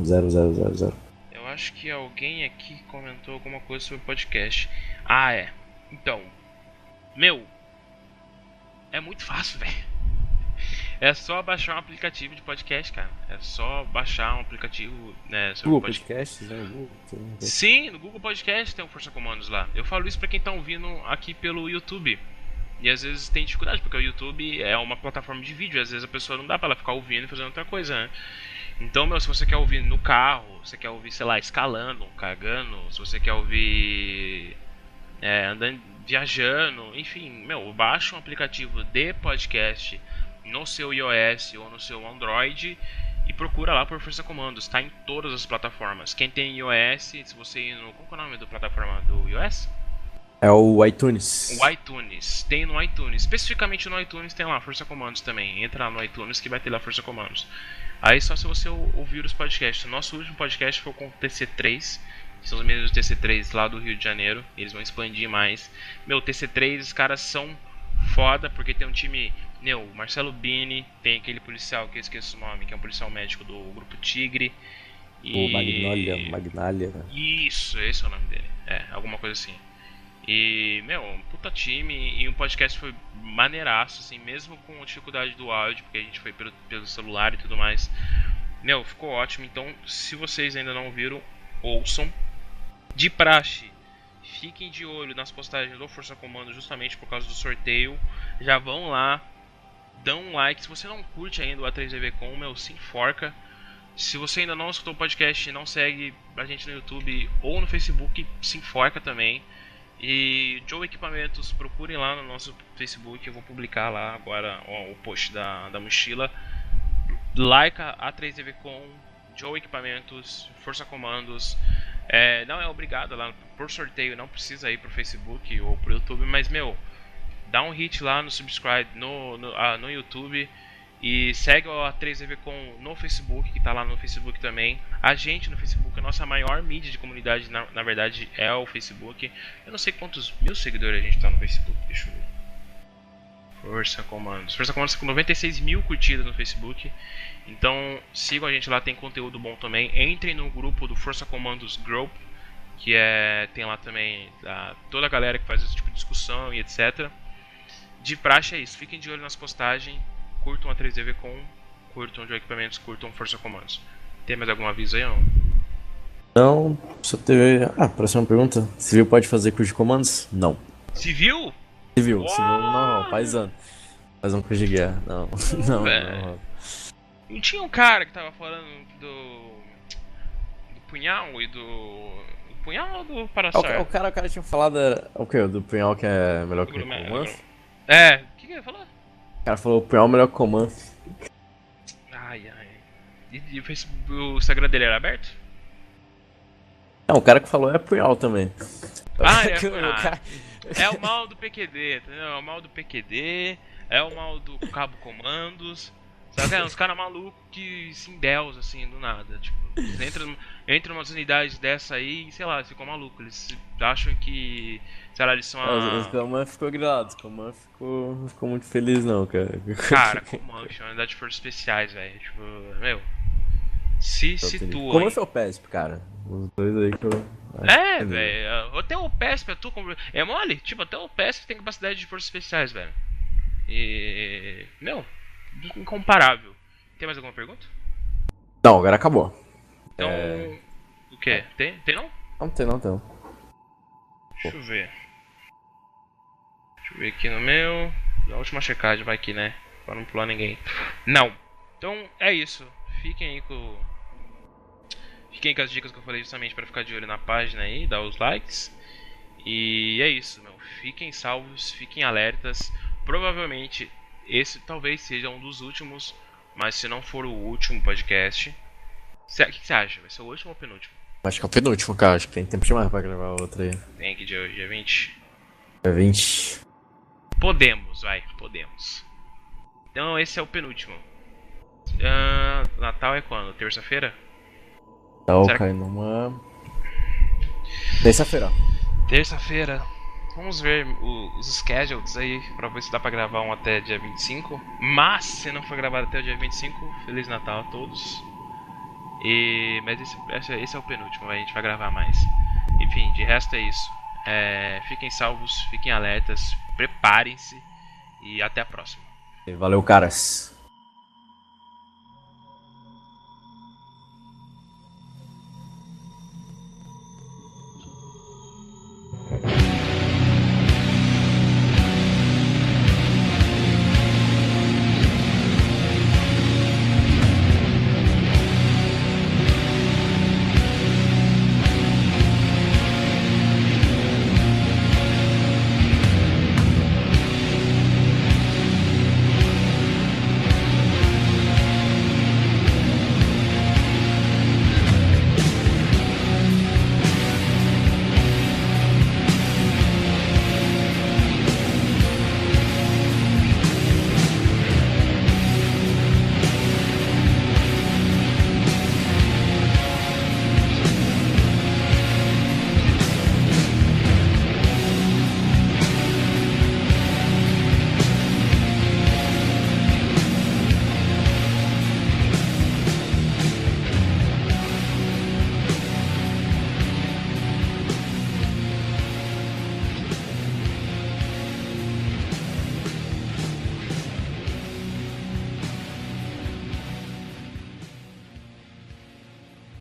S2: Zero.
S1: Eu acho que alguém aqui comentou alguma coisa sobre o podcast. Então, é muito fácil, velho. É só baixar um aplicativo de podcast, cara. É só baixar um aplicativo, né, sobre
S2: Google Podcasts, né?
S1: Sim, no Google Podcast tem um Força Comandos lá. Eu falo isso pra quem tá ouvindo aqui pelo YouTube. E às vezes tem dificuldade, porque o YouTube é uma plataforma de vídeo. Às vezes a pessoa não dá pra ela ficar ouvindo e fazendo outra coisa, né? Então, se você quer ouvir no carro, você quer ouvir, sei lá, escalando, cagando, se você quer ouvir andando, viajando, enfim, baixa um aplicativo de podcast no seu iOS ou no seu Android e procura lá por Força Comandos. Está em todas as plataformas. Quem tem iOS, se você ir no... Qual é o nome da plataforma do iOS?
S2: É o iTunes.
S1: O iTunes. Tem no iTunes. Especificamente no iTunes tem lá Força Comandos também. Entra lá no iTunes que vai ter lá Força Comandos. Aí só se você ouvir os podcasts. O nosso último podcast foi com o TC3. Que são os meninos do TC3 lá do Rio de Janeiro. Eles vão expandir mais. TC3, os caras são foda, porque tem um time... o Marcelo Bini, tem aquele policial que eu esqueço o nome, que é um policial médico do Grupo Tigre.
S2: O Magnália.
S1: Isso, esse é o nome dele. Alguma coisa assim. E, meu, um puta time e um podcast foi maneiraço, assim, mesmo com a dificuldade do áudio, porque a gente foi pelo celular e tudo mais. Meu, ficou ótimo. Então, se vocês ainda não viram, ouçam. De praxe, fiquem de olho nas postagens do Força Comando justamente por causa do sorteio. Já vão lá, dão um like. Se você não curte ainda o A3EVCon, meu, se enforca. Se você ainda não escutou o podcast e não segue a gente no YouTube ou no Facebook, se enforca também. E Joe Equipamentos, procurem lá no nosso Facebook, eu vou publicar lá agora o post da mochila. Laika A3EVCon, Joe Equipamentos, Força Comandos. Não é obrigado lá por sorteio, não precisa ir pro Facebook ou pro YouTube, mas meu, dá um hit lá no subscribe no YouTube e segue o A3EVCon no Facebook, que tá lá no Facebook também. A gente no Facebook, a nossa maior mídia de comunidade, na verdade, é o Facebook. Eu não sei quantos mil seguidores a gente tá no Facebook, deixa eu ver. Força Comandos. Força Comandos com 96 mil curtidas no Facebook. Então sigam a gente lá, tem conteúdo bom também. Entrem no grupo do Força Comandos Group, que tem lá também toda a galera que faz esse tipo de discussão e etc. De praxe é isso, fiquem de olho nas postagens. Curtam a 3EVCon, curtam o Equipamentos, curtam Força Comandos. Tem mais algum aviso aí, não?
S2: Não, só teve... próxima pergunta. Civil pode fazer curso de comandos? Não.
S1: Civil?
S2: Civil não, paisano. Paisano curso de guerra, não. Não.
S1: Não tinha um cara que tava falando do punhal e do punhal ou do paraçar?
S2: O cara tinha falado o quê? Do punhal que é melhor que o comando?
S1: O que ele falou?
S2: O cara falou o punhal é melhor que o comando.
S1: Ai. E o Instagram dele era aberto?
S2: Não, o cara que falou é punhal também.
S1: É o mal do PQD, entendeu? É o mal do PQD, é o mal do Cabo Comandos. Sabe, uns caras malucos que se endeusam assim, do nada. Tipo, entra umas unidades dessa aí e, sei lá, eles ficam malucos. Eles acham que, sei lá, eles são
S2: Os Coman ficou grilado, os Coman ficou muito feliz não, cara.
S1: Cara, Coman chama unidade de forças especiais, velho. Tipo, meu, se situa.
S2: Como foi o PESP, cara? Os dois aí que eu...
S1: velho. Até o PESP, é mole? Tipo, até o PESP tem capacidade de forças especiais, velho. E... Meu, incomparável. Tem mais alguma pergunta?
S2: Não, agora acabou.
S1: Então, o que? Tem não?
S2: Não tem.
S1: Deixa eu ver aqui no meu. A última checagem vai aqui, né? Pra não pular ninguém. Não. Então, é isso. Fiquem com as dicas que eu falei justamente para ficar de olho na página aí, dar os likes. E é isso, meu. Fiquem salvos, fiquem alertas. Provavelmente esse talvez seja um dos últimos, mas se não for o último podcast, o que você acha? Vai ser o último ou o penúltimo?
S2: Acho que é o penúltimo, cara. Acho que tem tempo demais pra gravar outra aí.
S1: Tem aqui dia 20.
S2: É 20.
S1: Podemos. Então esse é o penúltimo. Natal é quando? Terça-feira?
S2: Cai numa... Terça-feira.
S1: Vamos ver os schedules aí pra ver se dá pra gravar um até dia 25. Mas se não for gravado até o dia 25, Feliz Natal a todos. Mas esse é o penúltimo, a gente vai gravar mais. Enfim, de resto é isso. Fiquem salvos, fiquem alertas, preparem-se e até a próxima.
S2: Valeu, caras.